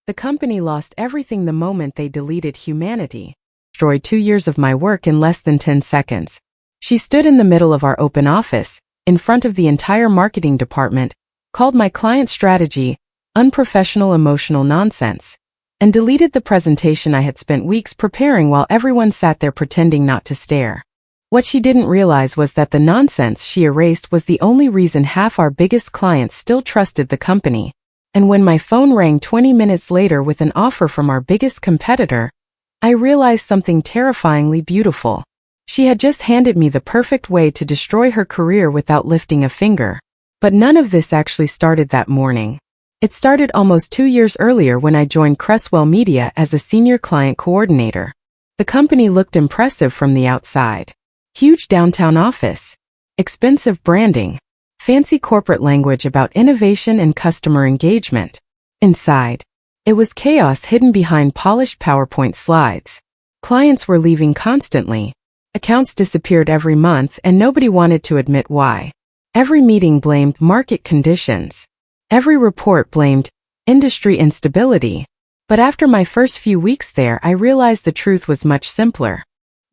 The company lost everything the moment they deleted humanity. Destroyed 2 years of my work in less than 10 seconds. She stood in the middle of our open office, in front of the entire marketing department, called my client strategy unprofessional emotional nonsense, and deleted the presentation I had spent weeks preparing while everyone sat there pretending not to stare. What she didn't realize was that the nonsense she erased was the only reason half our biggest clients still trusted the company. And when my phone rang 20 minutes later with an offer from our biggest competitor, I realized something terrifyingly beautiful. She had just handed me the perfect way to destroy her career without lifting a finger. But none of this actually started that morning. It started almost 2 years earlier when I joined Cresswell Media as a senior client coordinator. The company looked impressive from the outside. Huge downtown office, expensive branding, fancy corporate language about innovation and customer engagement. Inside, it was chaos hidden behind polished PowerPoint slides. Clients were leaving constantly. Accounts disappeared every month and nobody wanted to admit why. Every meeting blamed market conditions. Every report blamed industry instability. But after my first few weeks there, I realized the truth was much simpler.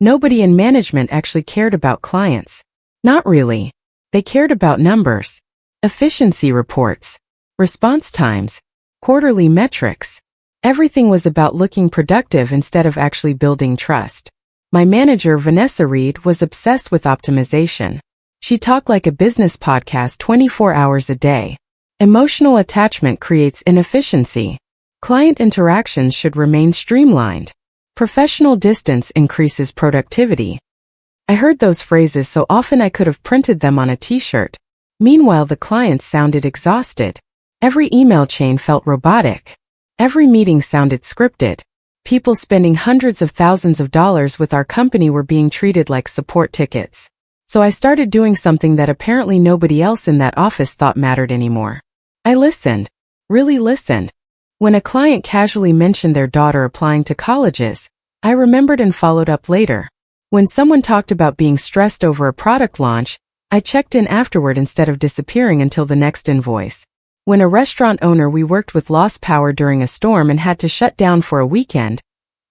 Nobody in management actually cared about clients. Not really. They cared about numbers, efficiency reports, response times, quarterly metrics. Everything was about looking productive instead of actually building trust. My manager, Vanessa Reed, was obsessed with optimization. She talked like a business podcast 24 hours a day. Emotional attachment creates inefficiency. Client interactions should remain streamlined. Professional distance increases productivity. I heard those phrases so often I could have printed them on a t-shirt. Meanwhile, the clients sounded exhausted. Every email chain felt robotic. Every meeting sounded scripted. People spending hundreds of thousands of dollars with our company were being treated like support tickets. So I started doing something that apparently nobody else in that office thought mattered anymore. I listened. Really listened. When a client casually mentioned their daughter applying to colleges, I remembered and followed up later. When someone talked about being stressed over a product launch, I checked in afterward instead of disappearing until the next invoice. When a restaurant owner we worked with lost power during a storm and had to shut down for a weekend,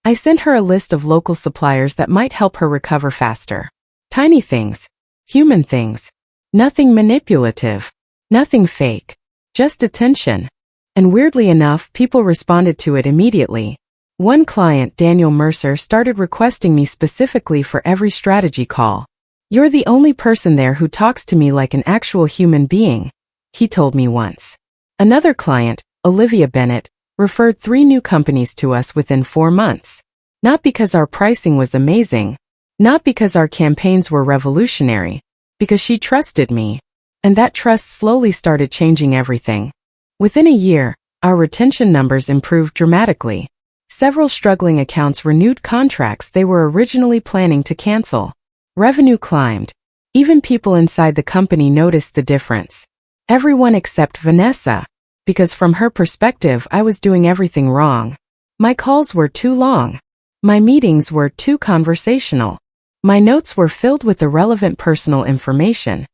I sent her a list of local suppliers that might help her recover faster. Tiny things. Human things. Nothing manipulative. Nothing fake. Just attention. And weirdly enough, people responded to it immediately. One client, Daniel Mercer, started requesting me specifically for every strategy call. "You're the only person there who talks to me like an actual human being," he told me once. Another client, Olivia Bennett, referred 3 new companies to us within 4 months. Not because our pricing was amazing, not because our campaigns were revolutionary, because she trusted me. And that trust slowly started changing everything. Within a year, our retention numbers improved dramatically. Several struggling accounts renewed contracts they were originally planning to cancel. Revenue climbed. Even people inside the company noticed the difference. Everyone except Vanessa, because from her perspective I was doing everything wrong. My calls were too long. My meetings were too conversational. My notes were filled with irrelevant personal information.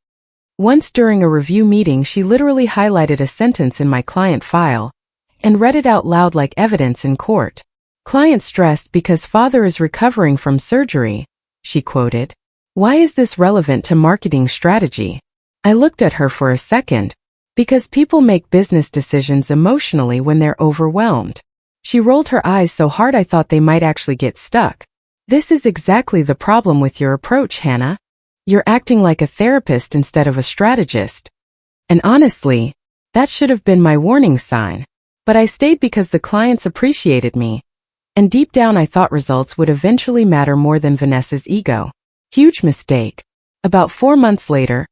Once during a review meeting she literally highlighted a sentence in my client file and read it out loud like evidence in court. "Client stressed because father is recovering from surgery," she quoted. "Why is this relevant to marketing strategy?" I looked at her for a second. Because people make business decisions emotionally when they're overwhelmed. She rolled her eyes so hard I thought they might actually get stuck. "This is exactly the problem with your approach, Hannah. You're acting like a therapist instead of a strategist." And honestly, that should have been my warning sign. But I stayed because the clients appreciated me. And deep down I thought results would eventually matter more than Vanessa's ego. Huge mistake. About 4 months later,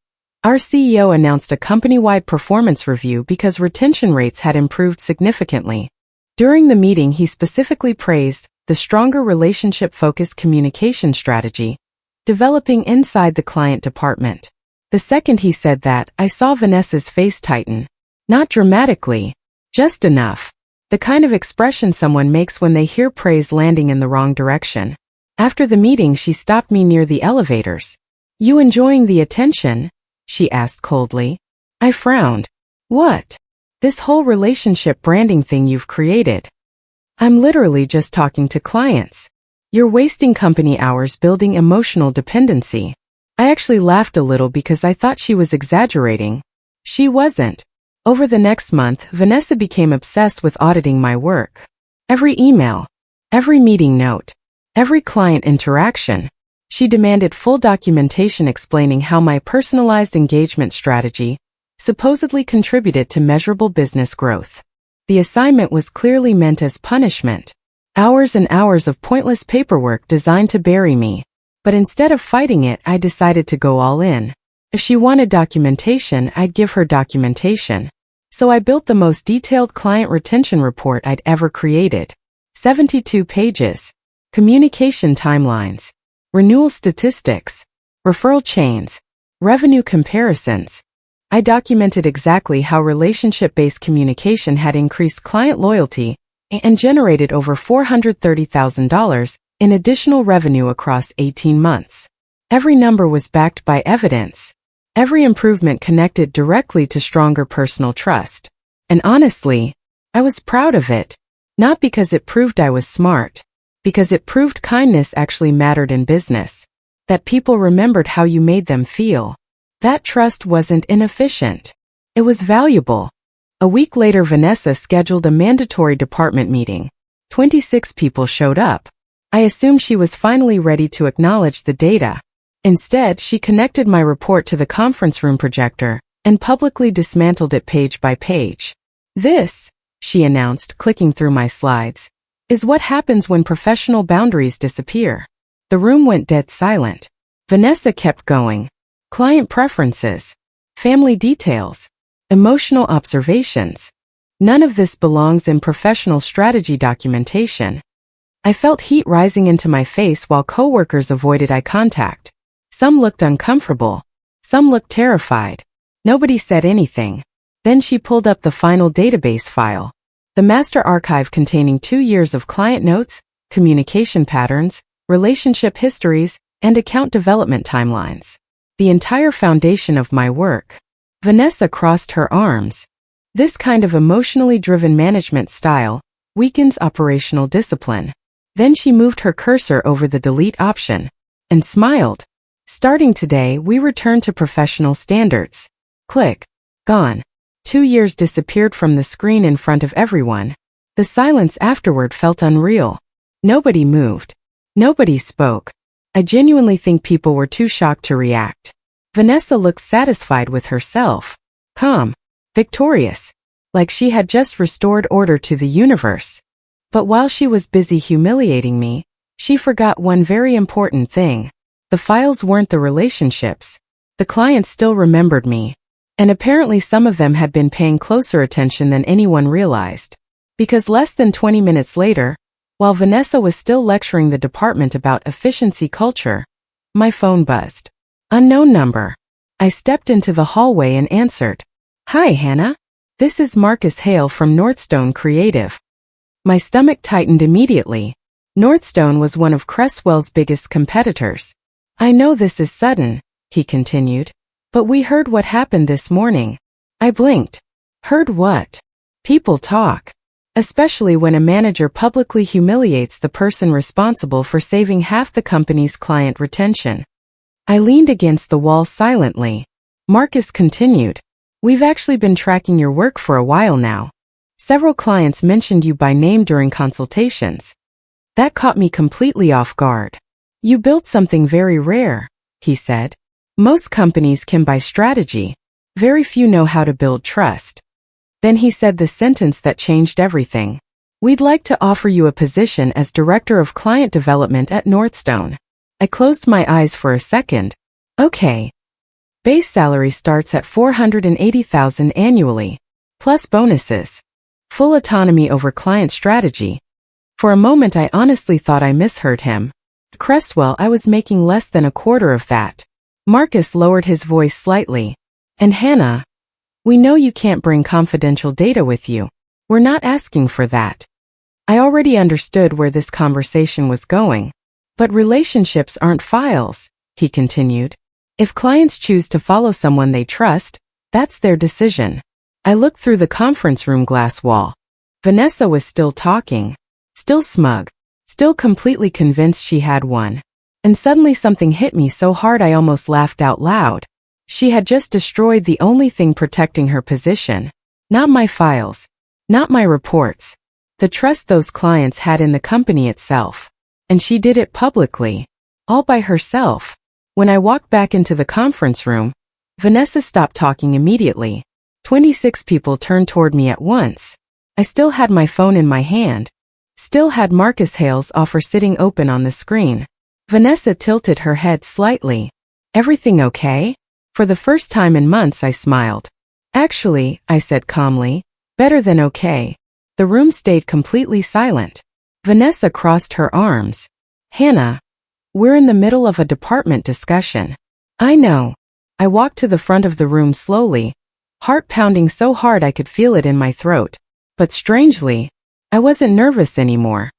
our CEO announced a company-wide performance review because retention rates had improved significantly. During the meeting, he specifically praised the stronger relationship-focused communication strategy, developing inside the client department. The second he said that, I saw Vanessa's face tighten. Not dramatically, just enough. The kind of expression someone makes when they hear praise landing in the wrong direction. After the meeting, she stopped me near the elevators. "You enjoying the attention?" she asked coldly. I frowned. "What?" "This whole relationship branding thing you've created." I'm literally just talking to clients. You're wasting company hours building emotional dependency. I actually laughed a little because I thought she was exaggerating. She wasn't. Over the next month, Vanessa became obsessed with auditing my work. Every email, every meeting note, every client interaction. She demanded full documentation explaining how my personalized engagement strategy supposedly contributed to measurable business growth. The assignment was clearly meant as punishment. Hours and hours of pointless paperwork designed to bury me. But instead of fighting it, I decided to go all in. If she wanted documentation, I'd give her documentation. So I built the most detailed client retention report I'd ever created. 72 pages. Communication timelines. Renewal statistics. Referral chains. Revenue comparisons. I documented exactly how relationship-based communication had increased client loyalty and generated over $430,000 in additional revenue across 18 months. Every number was backed by evidence. Every improvement connected directly to stronger personal trust. And honestly, I was proud of it. Not because it proved I was smart. Because it proved kindness actually mattered in business. That people remembered how you made them feel. That trust wasn't inefficient. It was valuable. A week later, Vanessa scheduled a mandatory department meeting. 26 people showed up. I assumed she was finally ready to acknowledge the data. Instead, she connected my report to the conference room projector and publicly dismantled it page by page. This, she announced, clicking through my slides, is what happens when professional boundaries disappear. The room went dead silent. Vanessa kept going. Client preferences, family details, emotional observations. None of this belongs in professional strategy documentation. I felt heat rising into my face while coworkers avoided eye contact. Some looked uncomfortable. Some looked terrified. Nobody said anything. Then she pulled up the final database file. The master archive containing 2 years of client notes, communication patterns, relationship histories, and account development timelines. The entire foundation of my work. Vanessa crossed her arms. This kind of emotionally driven management style weakens operational discipline. Then she moved her cursor over the delete option and smiled. Starting today, we return to professional standards. Click. Gone. 2 years disappeared from the screen in front of everyone. The silence afterward felt unreal. Nobody moved. Nobody spoke. I genuinely think people were too shocked to react. Vanessa looked satisfied with herself. Calm. Victorious. Like she had just restored order to the universe. But while she was busy humiliating me, she forgot one very important thing. The files weren't the relationships. The clients still remembered me. And apparently some of them had been paying closer attention than anyone realized. Because less than 20 minutes later, while Vanessa was still lecturing the department about efficiency culture, my phone buzzed. Unknown number. I stepped into the hallway and answered. Hi, Hannah. This is Marcus Hale from Northstone Creative. My stomach tightened immediately. Northstone was one of Cresswell's biggest competitors. I know this is sudden, he continued, but we heard what happened this morning. I blinked. Heard what? People talk. Especially when a manager publicly humiliates the person responsible for saving half the company's client retention. I leaned against the wall silently. Marcus continued. We've actually been tracking your work for a while now. Several clients mentioned you by name during consultations. That caught me completely off guard. You built something very rare, he said. Most companies can buy strategy. Very few know how to build trust. Then he said the sentence that changed everything. We'd like to offer you a position as Director of Client Development at Northstone. I closed my eyes for a second. Okay. Base salary starts at $480,000 annually, plus bonuses. Full autonomy over client strategy. For a moment I honestly thought I misheard him. Cresswell, I was making less than a quarter of that. Marcus lowered his voice slightly. And Hannah, we know you can't bring confidential data with you. We're not asking for that. I already understood where this conversation was going. But relationships aren't files, he continued. If clients choose to follow someone they trust, that's their decision. I looked through the conference room glass wall. Vanessa was still talking. Still smug. Still completely convinced she had one. And suddenly something hit me so hard I almost laughed out loud. She had just destroyed the only thing protecting her position. Not my files. Not my reports. The trust those clients had in the company itself. And she did it publicly. All by herself. When I walked back into the conference room, Vanessa stopped talking immediately. 26 people turned toward me at once. I still had my phone in my hand. Still had Marcus Hale's offer sitting open on the screen. Vanessa tilted her head slightly. Everything okay? For the first time in months I smiled. Actually, I said calmly, better than okay. The room stayed completely silent. Vanessa crossed her arms. Hannah, we're in the middle of a department discussion. I know. I walked to the front of the room slowly, heart pounding so hard I could feel it in my throat. But strangely, I wasn't nervous anymore.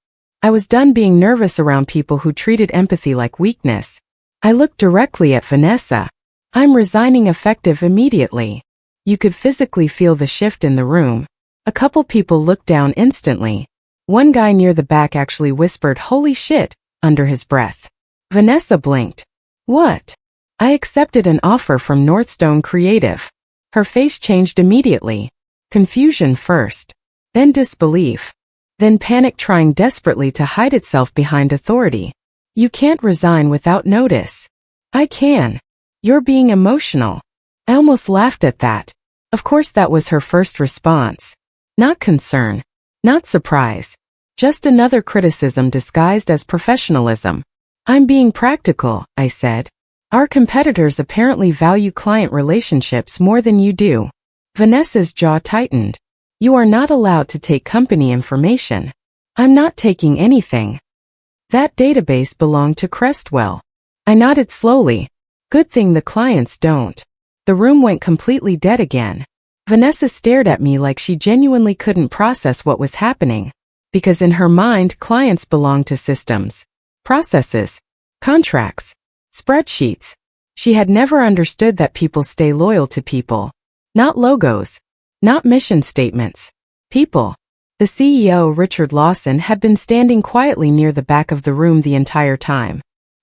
I was done being nervous around people who treated empathy like weakness. I looked directly at Vanessa. I'm resigning effective immediately. You could physically feel the shift in the room. A couple people looked down instantly. One guy near the back actually whispered, "Holy shit," under his breath. Vanessa blinked. What? I accepted an offer from Northstone Creative. Her face changed immediately. Confusion first. Then disbelief. Then panic trying desperately to hide itself behind authority. You can't resign without notice. I can. You're being emotional. I almost laughed at that. Of course that was her first response. Not concern. Not surprise. Just another criticism disguised as professionalism. I'm being practical, I said. Our competitors apparently value client relationships more than you do. Vanessa's jaw tightened. You are not allowed to take company information. I'm not taking anything. That database belonged to Crestwell. I nodded slowly. Good thing the clients don't. The room went completely dead again. Vanessa stared at me like she genuinely couldn't process what was happening. Because in her mind, clients belonged to systems, processes, contracts, spreadsheets. She had never understood that people stay loyal to people. Not logos. Not mission statements. People. The CEO, Richard Lawson, had been standing quietly near the back of the room the entire time.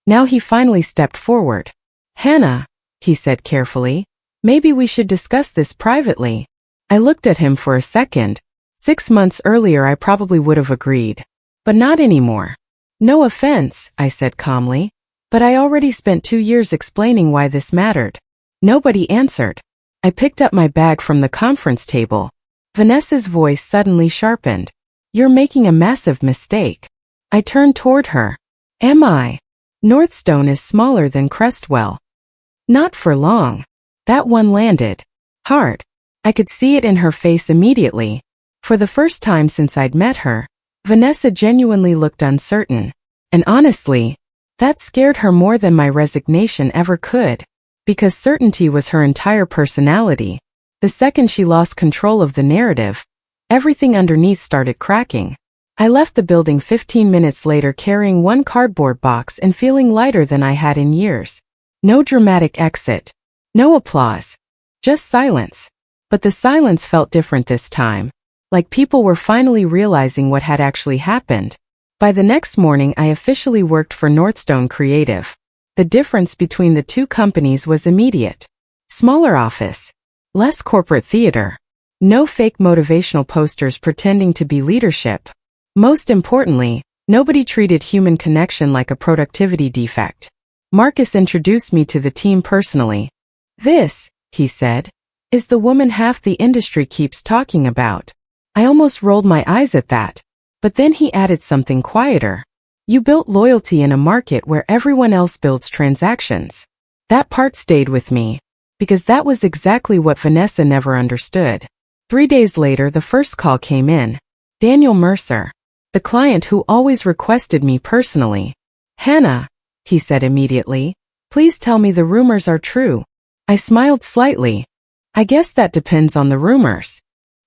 Now he finally stepped forward. Hannah, he said carefully, maybe we should discuss this privately. I looked at him for a second. 6 months earlier I probably would have agreed. But not anymore. No offense, I said calmly. But I already spent 2 years explaining why this mattered. Nobody answered. I picked up my bag from the conference table. Vanessa's voice suddenly sharpened. You're making a massive mistake. I turned toward her. Am I? Northstone is smaller than Crestwell. Not for long. That one landed hard. I could see it in her face immediately. For the first time since I'd met her, Vanessa genuinely looked uncertain. And honestly, that scared her more than my resignation ever could. Because certainty was her entire personality. The second she lost control of the narrative, everything underneath started cracking. I left the building 15 minutes later carrying one cardboard box and feeling lighter than I had in years. No dramatic exit. No applause. Just silence. But the silence felt different this time. Like people were finally realizing what had actually happened. By the next morning I officially worked for Northstone Creative. The difference between the two companies was immediate. Smaller office. Less corporate theater. No fake motivational posters pretending to be leadership. Most importantly, nobody treated human connection like a productivity defect. Marcus introduced me to the team personally. This, he said, is the woman half the industry keeps talking about. I almost rolled my eyes at that. But then he added something quieter. You built loyalty in a market where everyone else builds transactions. That part stayed with me. Because that was exactly what Vanessa never understood. 3 days later the first call came in. Daniel Mercer. The client who always requested me personally. Hannah, he said immediately, please tell me the rumors are true. I smiled slightly. I guess that depends on the rumors.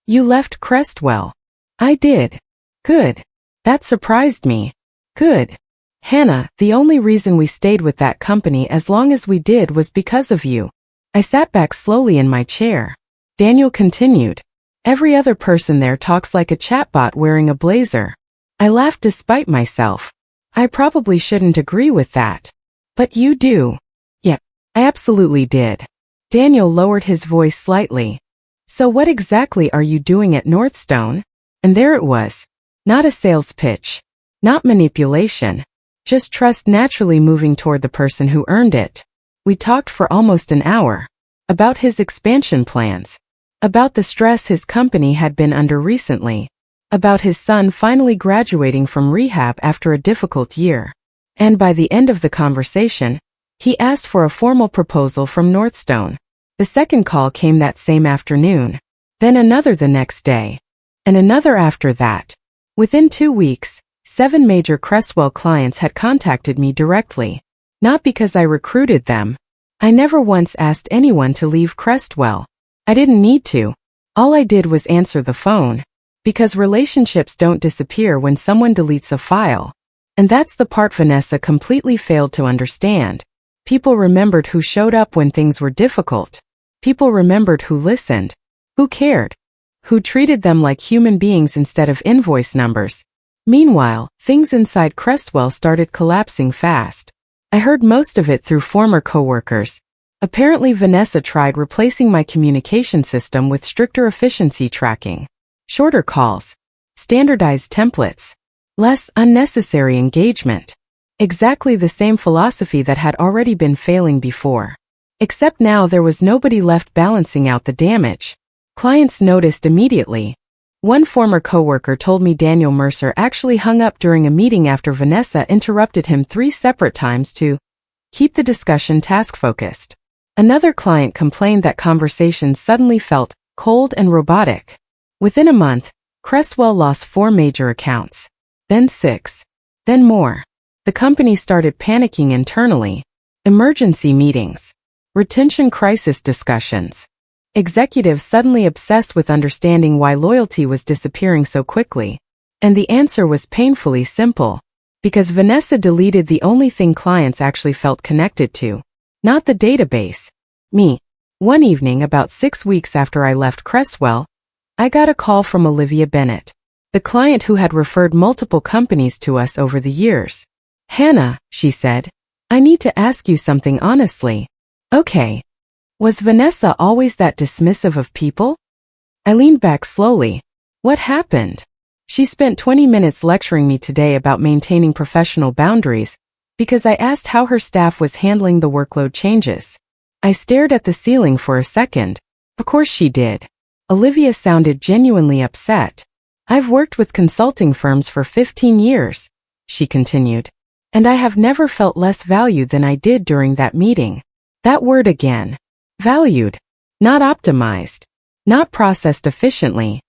You left Crestwell. I did. Good. That surprised me. Good. Hannah, the only reason we stayed with that company as long as we did was because of you. I sat back slowly in my chair. Daniel continued. Every other person there talks like a chatbot wearing a blazer. I laughed despite myself. I probably shouldn't agree with that. But you do. Yeah, I absolutely did. Daniel lowered his voice slightly. So what exactly are you doing at Northstone? And there it was. Not a sales pitch. Not manipulation. Just trust naturally moving toward the person who earned it. We talked for almost an hour. About his expansion plans. About the stress his company had been under recently. About his son finally graduating from rehab after a difficult year. And by the end of the conversation, he asked for a formal proposal from Northstone. The second call came that same afternoon. Then another the next day. And another after that. Within 2 weeks, 7 major Crestwell clients had contacted me directly. Not because I recruited them. I never once asked anyone to leave Crestwell. I didn't need to. All I did was answer the phone. Because relationships don't disappear when someone deletes a file. And that's the part Vanessa completely failed to understand. People remembered who showed up when things were difficult. People remembered who listened. Who cared. Who treated them like human beings instead of invoice numbers. Meanwhile, things inside Crestwell started collapsing fast. I heard most of it through former coworkers. Apparently Vanessa tried replacing my communication system with stricter efficiency tracking. Shorter calls. Standardized templates. Less unnecessary engagement. Exactly the same philosophy that had already been failing before. Except now there was nobody left balancing out the damage. Clients noticed immediately. One former coworker told me Daniel Mercer actually hung up during a meeting after Vanessa interrupted him 3 separate times to keep the discussion task-focused. Another client complained that conversations suddenly felt cold and robotic. Within a month, Crestwell lost 4 major accounts. Then 6. Then more. The company started panicking internally. Emergency meetings. Retention crisis discussions. Executives suddenly obsessed with understanding why loyalty was disappearing so quickly. And the answer was painfully simple. Because Vanessa deleted the only thing clients actually felt connected to. Not the database. Me. One evening about 6 weeks after I left Crestwell, I got a call from Olivia Bennett, the client who had referred multiple companies to us over the years. Hannah, she said, I need to ask you something honestly. Okay. Was Vanessa always that dismissive of people? I leaned back slowly. What happened? She spent 20 minutes lecturing me today about maintaining professional boundaries, because I asked how her staff was handling the workload changes. I stared at the ceiling for a second. Of course she did. Olivia sounded genuinely upset. I've worked with consulting firms for 15 years, she continued. And I have never felt less valued than I did during that meeting. That word again. Valued. Not optimized. Not processed efficiently.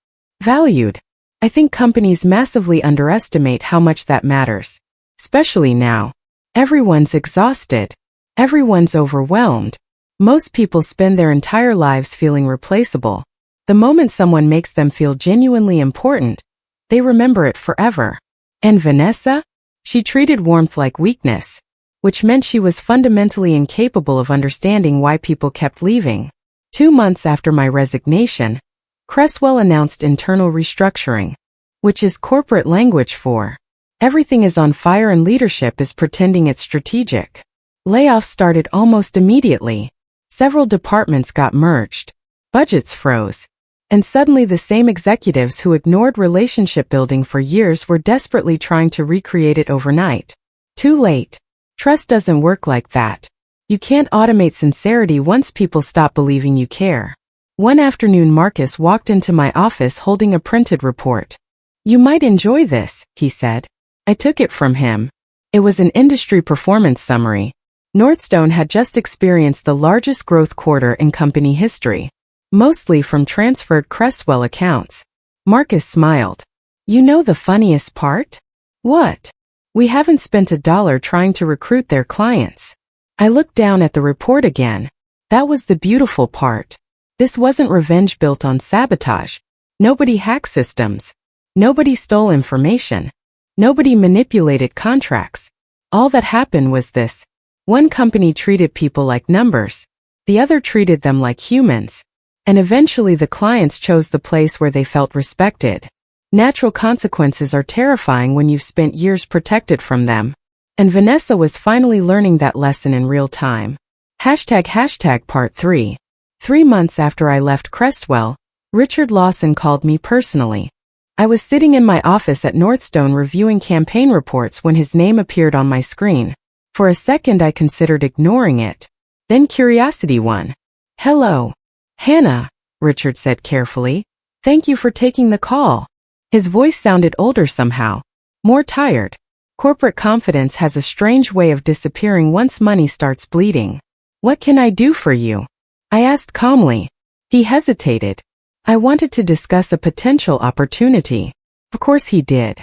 Valued. I think companies massively underestimate how much that matters. Especially now. Everyone's exhausted. Everyone's overwhelmed. Most people spend their entire lives feeling replaceable. The moment someone makes them feel genuinely important, they remember it forever. And Vanessa? She treated warmth like weakness. Which meant she was fundamentally incapable of understanding why people kept leaving. 2 months after my resignation, Crestwell announced internal restructuring, which is corporate language for everything is on fire and leadership is pretending it's strategic. Layoffs started almost immediately. Several departments got merged. Budgets froze. And suddenly the same executives who ignored relationship building for years were desperately trying to recreate it overnight. Too late. Trust doesn't work like that. You can't automate sincerity once people stop believing you care. One afternoon Marcus walked into my office holding a printed report. You might enjoy this, he said. I took it from him. It was an industry performance summary. Northstone had just experienced the largest growth quarter in company history. Mostly from transferred Crestwell accounts. Marcus smiled. You know the funniest part? What? We haven't spent $1 trying to recruit their clients. I looked down at the report again. That was the beautiful part. This wasn't revenge built on sabotage. Nobody hacked systems. Nobody stole information. Nobody manipulated contracts. All that happened was this. One company treated people like numbers. The other treated them like humans. And eventually the clients chose the place where they felt respected. Natural consequences are terrifying when you've spent years protected from them. And Vanessa was finally learning that lesson in real time. Part 3. 3 months after I left Crestwell, Richard Lawson called me personally. I was sitting in my office at Northstone reviewing campaign reports when his name appeared on my screen. For a second I considered ignoring it. Then curiosity won. "Hello, Hannah," Richard said carefully. "Thank you for taking the call." His voice sounded older somehow, more tired. Corporate confidence has a strange way of disappearing once money starts bleeding. "What can I do for you?" I asked calmly. He hesitated. I wanted to discuss a potential opportunity. Of course he did.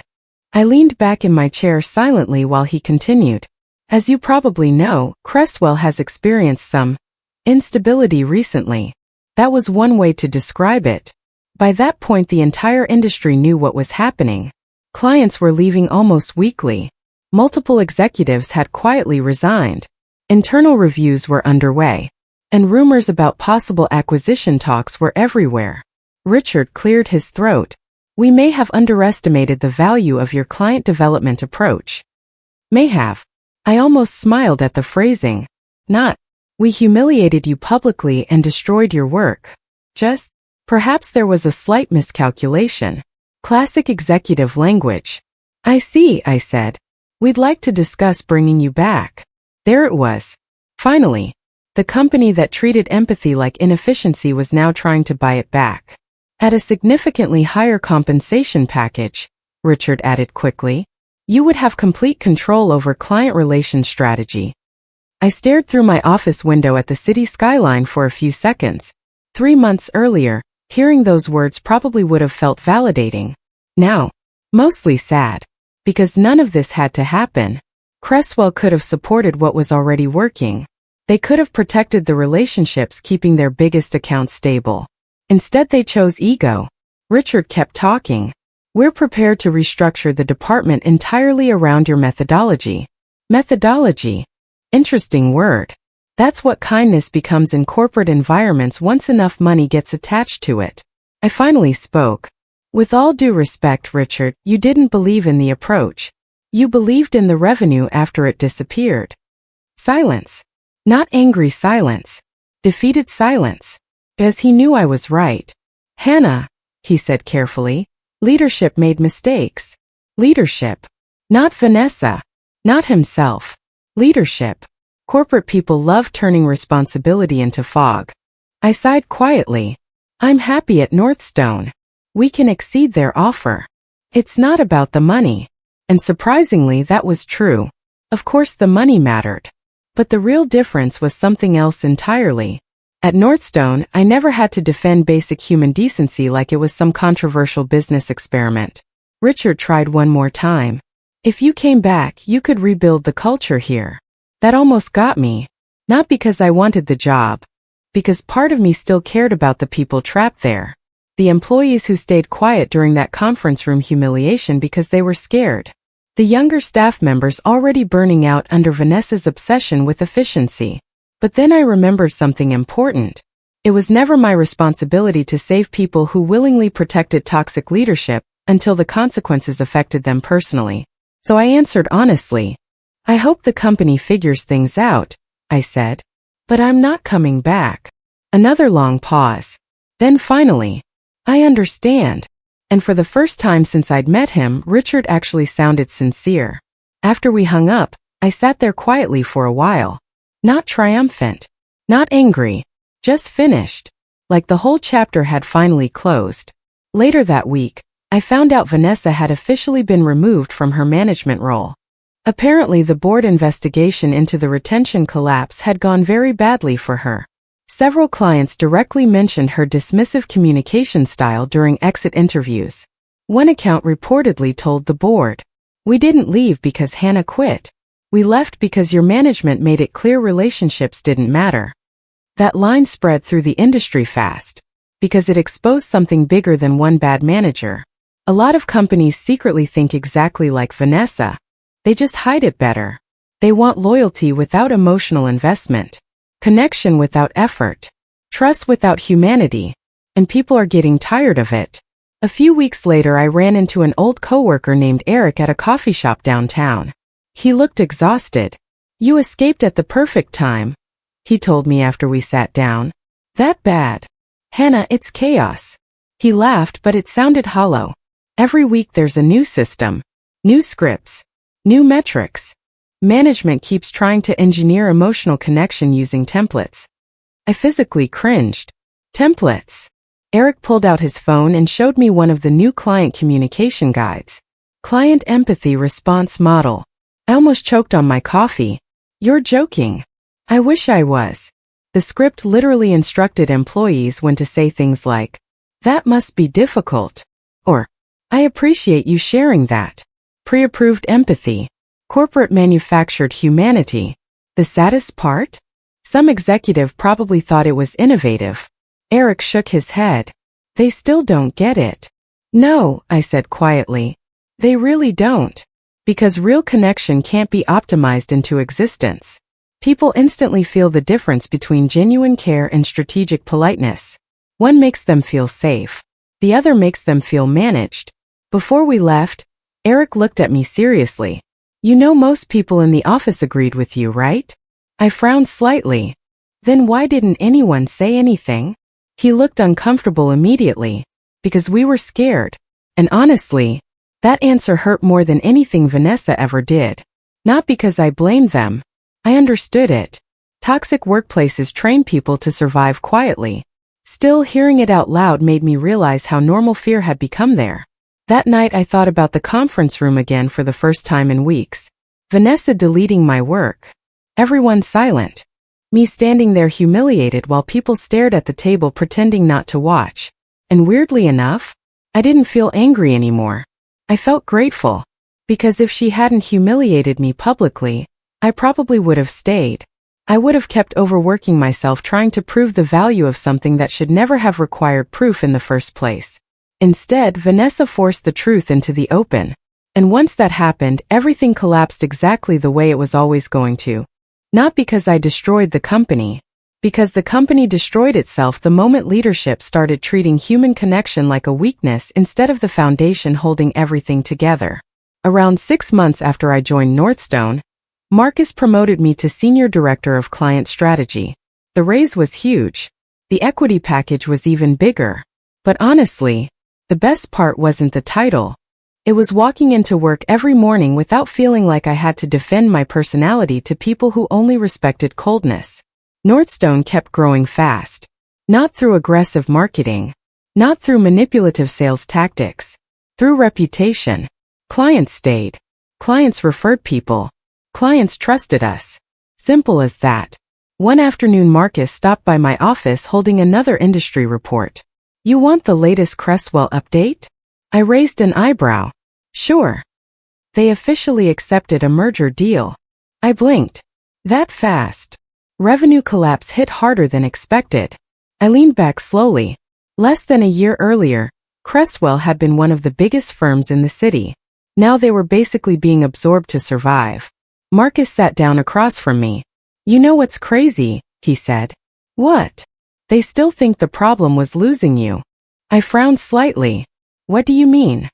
I leaned back in my chair silently while he continued. "As you probably know, Crestwell has experienced some instability recently." That was one way to describe it. By that point the entire industry knew what was happening. Clients were leaving almost weekly. Multiple executives had quietly resigned. Internal reviews were underway. And rumors about possible acquisition talks were everywhere. Richard cleared his throat. "We may have underestimated the value of your client development approach." May have. I almost smiled at the phrasing. Not, "We humiliated you publicly and destroyed your work." Just, perhaps there was a slight miscalculation. Classic executive language. "I see," I said. "We'd like to discuss bringing you back." There it was. Finally. The company that treated empathy like inefficiency was now trying to buy it back. At a significantly higher compensation package, Richard added quickly. You would have complete control over client relation strategy. I stared through my office window at the city skyline for a few seconds. 3 months earlier, hearing those words probably would have felt validating. Now, mostly sad. Because none of this had to happen. Crestwell could have supported what was already working. They could have protected the relationships, keeping their biggest accounts stable. Instead they chose ego. Richard kept talking. We're prepared to restructure the department entirely around your methodology. Methodology. Interesting word. That's what kindness becomes in corporate environments once enough money gets attached to it. I finally spoke. With all due respect, Richard, you didn't believe in the approach. You believed in the revenue after it disappeared. Silence. Not angry silence. Defeated silence. Because he knew I was right. Hannah, he said carefully, leadership made mistakes. Leadership. Not Vanessa. Not himself. Leadership. Corporate people love turning responsibility into fog. I sighed quietly. I'm happy at Northstone. We can exceed their offer. It's not about the money. And surprisingly, that was true. Of course the money mattered. But the real difference was something else entirely. At Northstone, I never had to defend basic human decency like it was some controversial business experiment. Richard tried one more time. If you came back, you could rebuild the culture here. That almost got me. Not because I wanted the job. Because part of me still cared about the people trapped there. The employees who stayed quiet during that conference room humiliation because they were scared. The younger staff members already burning out under Vanessa's obsession with efficiency. But then I remembered something important. It was never my responsibility to save people who willingly protected toxic leadership until the consequences affected them personally. So I answered honestly. I hope the company figures things out, I said. But I'm not coming back. Another long pause. Then finally, I understand. And for the first time since I'd met him, Richard actually sounded sincere. After we hung up, I sat there quietly for a while. Not triumphant. Not angry. Just finished. Like the whole chapter had finally closed. Later that week, I found out Vanessa had officially been removed from her management role. Apparently the board investigation into the retention collapse had gone very badly for her. Several clients directly mentioned her dismissive communication style during exit interviews. One account reportedly told the board, "We didn't leave because Hannah quit. We left because your management made it clear relationships didn't matter." That line spread through the industry fast. Because it exposed something bigger than one bad manager. A lot of companies secretly think exactly like Vanessa. They just hide it better. They want loyalty without emotional investment. Connection without effort. Trust without humanity. And people are getting tired of it. A few weeks later, I ran into an old coworker named Eric at a coffee shop downtown. He looked exhausted. "You escaped at the perfect time," he told me after we sat down. "That bad?" "Hannah, it's chaos." He laughed, but it sounded hollow. "Every week there's a new system, new scripts, new metrics. Management keeps trying to engineer emotional connection using templates." I physically cringed. Templates. Eric pulled out his phone and showed me one of the new client communication guides. Client Empathy Response Model. I almost choked on my coffee. "You're joking." I wish I was. The script literally instructed employees when to say things like, "That must be difficult," or, "I appreciate you sharing that." Pre-approved empathy. Corporate manufactured humanity. The saddest part? Some executive probably thought it was innovative. Eric shook his head. "They still don't get it." "No," I said quietly. "They really don't. Because real connection can't be optimized into existence. People instantly feel the difference between genuine care and strategic politeness. One makes them feel safe. The other makes them feel managed." Before we left, Eric looked at me seriously. "You know most people in the office agreed with you, right?" I frowned slightly. "Then why didn't anyone say anything?" He looked uncomfortable immediately. "Because we were scared." And honestly, that answer hurt more than anything Vanessa ever did. Not because I blamed them. I understood it. Toxic workplaces train people to survive quietly. Still, hearing it out loud made me realize how normal fear had become there. That night I thought about the conference room again for the first time in weeks. Vanessa deleting my work. Everyone silent. Me standing there humiliated while people stared at the table pretending not to watch. And weirdly enough, I didn't feel angry anymore. I felt grateful. Because if she hadn't humiliated me publicly, I probably would have stayed. I would have kept overworking myself trying to prove the value of something that should never have required proof in the first place. Instead, Vanessa forced the truth into the open. And once that happened, everything collapsed exactly the way it was always going to. Not because I destroyed the company. Because the company destroyed itself the moment leadership started treating human connection like a weakness instead of the foundation holding everything together. Around 6 months after I joined Northstone, Marcus promoted me to Senior Director of Client Strategy. The raise was huge. The equity package was even bigger. But honestly, the best part wasn't the title. It was walking into work every morning without feeling like I had to defend my personality to people who only respected coldness. Northstone kept growing fast. Not through aggressive marketing. Not through manipulative sales tactics. Through reputation. Clients stayed. Clients referred people. Clients trusted us. Simple as that. One afternoon Marcus stopped by my office holding another industry report. "You want the latest Cresswell update?" I raised an eyebrow. "Sure." They officially accepted a merger deal. I blinked. That fast. Revenue collapse hit harder than expected. I leaned back slowly. Less than a year earlier, Cresswell had been one of the biggest firms in the city. Now they were basically being absorbed to survive. Marcus sat down across from me. "You know what's crazy?" he said. "What?" "They still think the problem was losing you." I frowned slightly. "What do you mean?"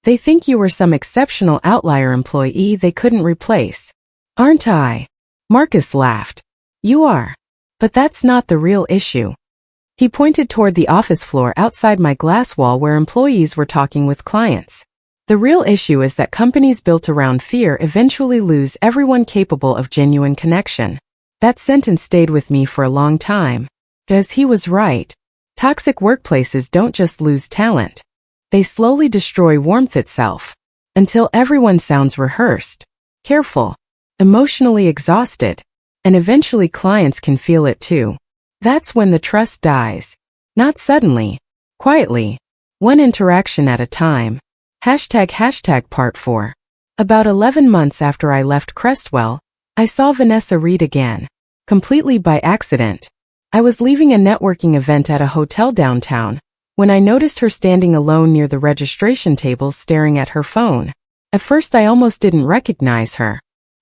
"They think you were some exceptional outlier employee they couldn't replace." "Aren't I?" Marcus laughed. "You are. But that's not the real issue." He pointed toward the office floor outside my glass wall where employees were talking with clients. "The real issue is that companies built around fear eventually lose everyone capable of genuine connection." That sentence stayed with me for a long time. Because he was right. Toxic workplaces don't just lose talent. They slowly destroy warmth itself. Until everyone sounds rehearsed, careful, emotionally exhausted. And eventually clients can feel it too. That's when the trust dies. Not suddenly. Quietly. One interaction at a time. Part 4. About 11 months after I left Cresswell, I saw Vanessa Reed again. Completely by accident. I was leaving a networking event at a hotel downtown, when I noticed her standing alone near the registration tables staring at her phone. At first I almost didn't recognize her.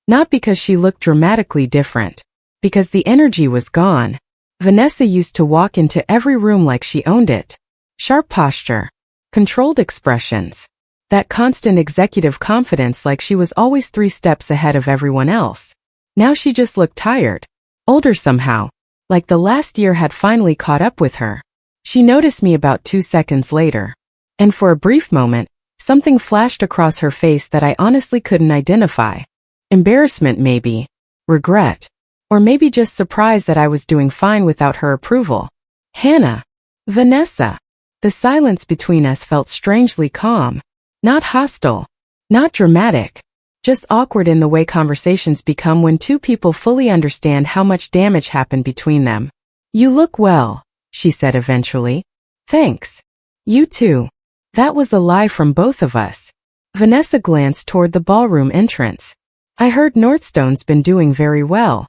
Not because she looked dramatically different. Because the energy was gone. Vanessa used to walk into every room like she owned it. Sharp posture. controlled expressions. That constant executive confidence like she was always 3 steps ahead of everyone else. Now she just looked tired. Older somehow. Like the last year had finally caught up with her. She noticed me about 2 seconds later. And for a brief moment, something flashed across her face that I honestly couldn't identify. Embarrassment maybe. Regret. Or maybe just surprise that I was doing fine without her approval. Hannah. Vanessa. The silence between us felt strangely calm. Not hostile. Not dramatic. Just awkward in the way conversations become when 2 people fully understand how much damage happened between them. You look well, she said eventually. Thanks. You too. That was a lie from both of us. Vanessa glanced toward the ballroom entrance. I heard Northstone's been doing very well.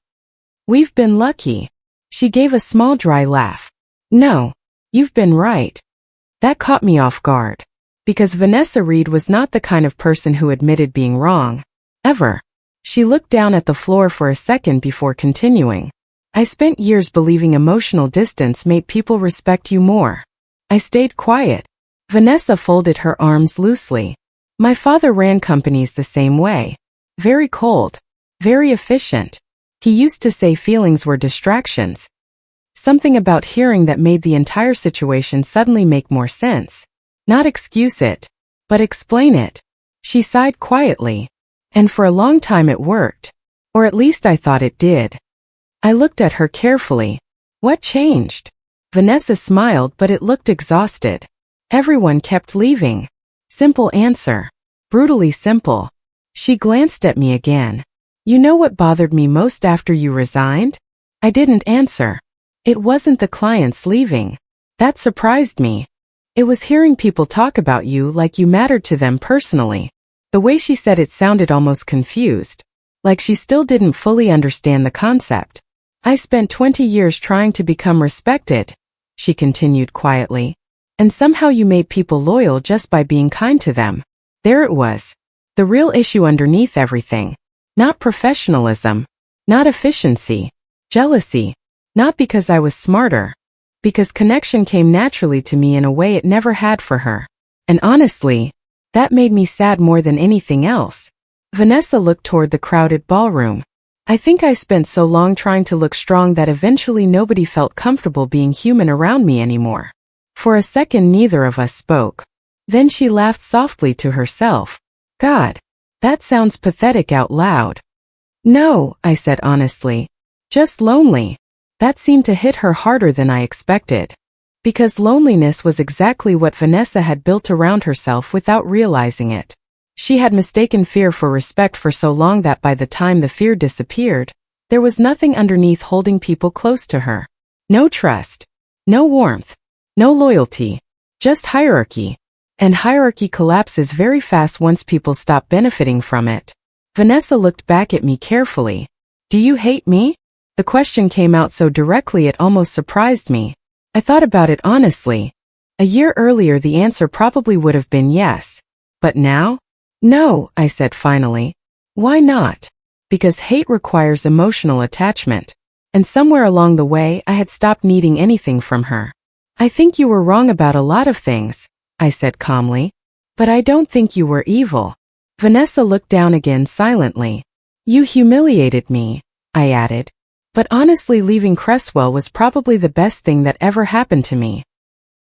We've been lucky. She gave a small dry laugh. No, you've been right. That caught me off guard. Because Vanessa Reed was not the kind of person who admitted being wrong. Ever. She looked down at the floor for a second before continuing. I spent years believing emotional distance made people respect you more. I stayed quiet. Vanessa folded her arms loosely. My father ran companies the same way. Very cold. Very efficient. He used to say feelings were distractions. Something about hearing that made the entire situation suddenly make more sense. Not excuse it, but explain it. She sighed quietly. And for a long time it worked. Or at least I thought it did. I looked at her carefully. What changed? Vanessa smiled, but it looked exhausted. Everyone kept leaving. Simple answer. Brutally simple. She glanced at me again. You know what bothered me most after you resigned? I didn't answer. It wasn't the clients leaving. That surprised me. It was hearing people talk about you like you mattered to them personally. The way she said it sounded almost confused. Like she still didn't fully understand the concept. I spent 20 years trying to become respected, she continued quietly. And somehow you made people loyal just by being kind to them. There it was. The real issue underneath everything. Not professionalism. Not efficiency. Jealousy. Not because I was smarter. Because connection came naturally to me in a way it never had for her. And honestly, that made me sad more than anything else. Vanessa looked toward the crowded ballroom. I think I spent so long trying to look strong that eventually nobody felt comfortable being human around me anymore. For a second neither of us spoke. Then she laughed softly to herself. God, that sounds pathetic out loud. No, I said honestly. Just lonely. That seemed to hit her harder than I expected. Because loneliness was exactly what Vanessa had built around herself without realizing it. She had mistaken fear for respect for so long that by the time the fear disappeared, there was nothing underneath holding people close to her. No trust. No warmth. No loyalty. Just hierarchy. And hierarchy collapses very fast once people stop benefiting from it. Vanessa looked back at me carefully. Do you hate me? The question came out so directly it almost surprised me. I thought about it honestly. A year earlier the answer probably would have been yes. But now? No, I said finally. Why not? Because hate requires emotional attachment. And somewhere along the way I had stopped needing anything from her. I think you were wrong about a lot of things, I said calmly. But I don't think you were evil. Vanessa looked down again silently. You humiliated me, I added. But honestly leaving Cresswell was probably the best thing that ever happened to me.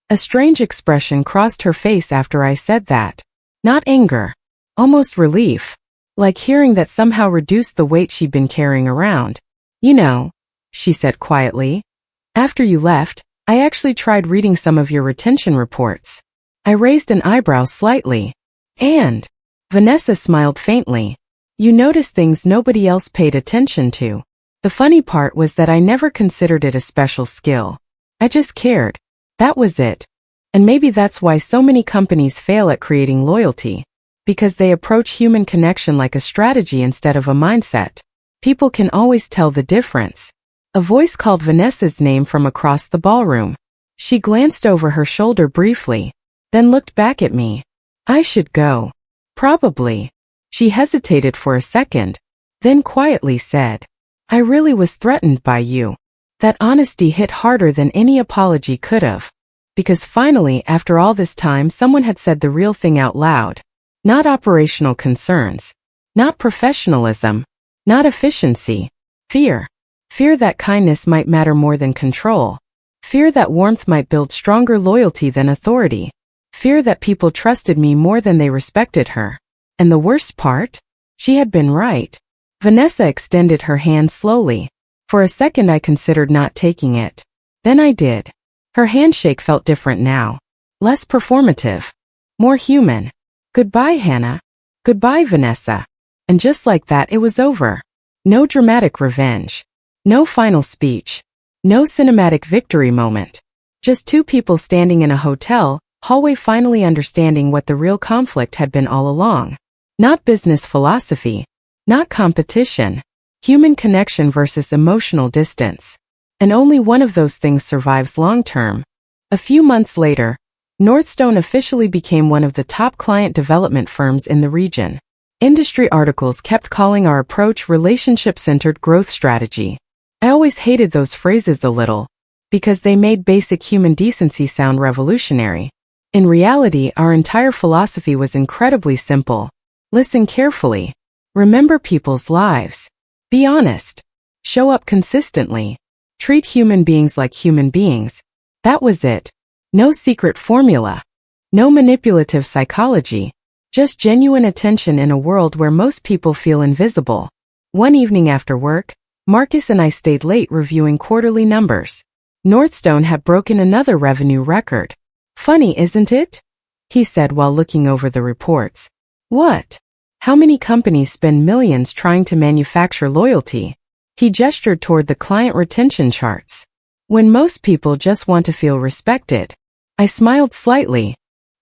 A strange expression crossed her face after I said that. Not anger. Almost relief. Like hearing that somehow reduced the weight she'd been carrying around. You know, she said quietly. After you left, I actually tried reading some of your retention reports. I raised an eyebrow slightly. And Vanessa smiled faintly. You noticed things nobody else paid attention to. The funny part was that I never considered it a special skill. I just cared. That was it. And maybe that's why so many companies fail at creating loyalty. Because they approach human connection like a strategy instead of a mindset. People can always tell the difference. A voice called Vanessa's name from across the ballroom. She glanced over her shoulder briefly, then looked back at me. I should go. Probably. She hesitated for a second, then quietly said, I really was threatened by you. That honesty hit harder than any apology could have. Because finally, after all this time, someone had said the real thing out loud. Not operational concerns. Not professionalism. Not efficiency. Fear. Fear that kindness might matter more than control. Fear that warmth might build stronger loyalty than authority. Fear that people trusted me more than they respected her. And the worst part? She had been right. Vanessa extended her hand slowly. For a second I considered not taking it. Then I did. Her handshake felt different now. Less performative. More human. Goodbye, Hannah. Goodbye, Vanessa. And just like that, it was over. No dramatic revenge. No final speech. No cinematic victory moment. Just two people standing in a hotel hallway finally understanding what the real conflict had been all along. Not business philosophy. Not competition. Human connection versus emotional distance. And only one of those things survives long term. A few months later, Northstone officially became one of the top client development firms in the region. Industry articles kept calling our approach relationship-centered growth strategy. I always hated those phrases a little, because they made basic human decency sound revolutionary. In reality, our entire philosophy was incredibly simple. Listen carefully. Remember people's lives. Be honest. Show up consistently. Treat human beings like human beings. That was it. No secret formula. No manipulative psychology. Just genuine attention in a world where most people feel invisible. One evening after work, Marcus and I stayed late reviewing quarterly numbers. Northstone had broken another revenue record. Funny, isn't it? He said while looking over the reports. What? How many companies spend millions trying to manufacture loyalty? He gestured toward the client retention charts. When most people just want to feel respected. I smiled slightly.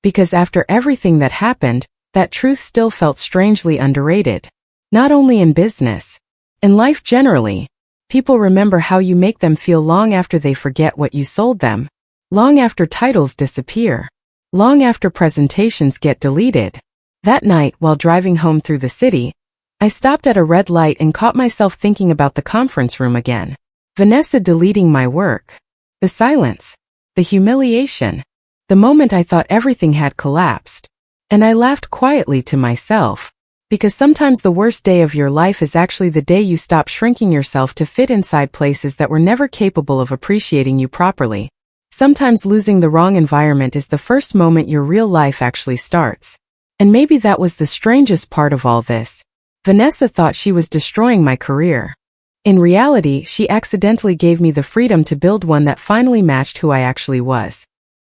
Because after everything that happened, that truth still felt strangely underrated. Not only in business. In life generally. People remember how you make them feel long after they forget what you sold them. Long after titles disappear. Long after presentations get deleted. That night, while driving home through the city, I stopped at a red light and caught myself thinking about the conference room again. Vanessa deleting my work. The silence. The humiliation. The moment I thought everything had collapsed. And I laughed quietly to myself. Because sometimes the worst day of your life is actually the day you stop shrinking yourself to fit inside places that were never capable of appreciating you properly. Sometimes losing the wrong environment is the first moment your real life actually starts. And maybe that was the strangest part of all this. Vanessa thought she was destroying my career. In reality, she accidentally gave me the freedom to build one that finally matched who I actually was.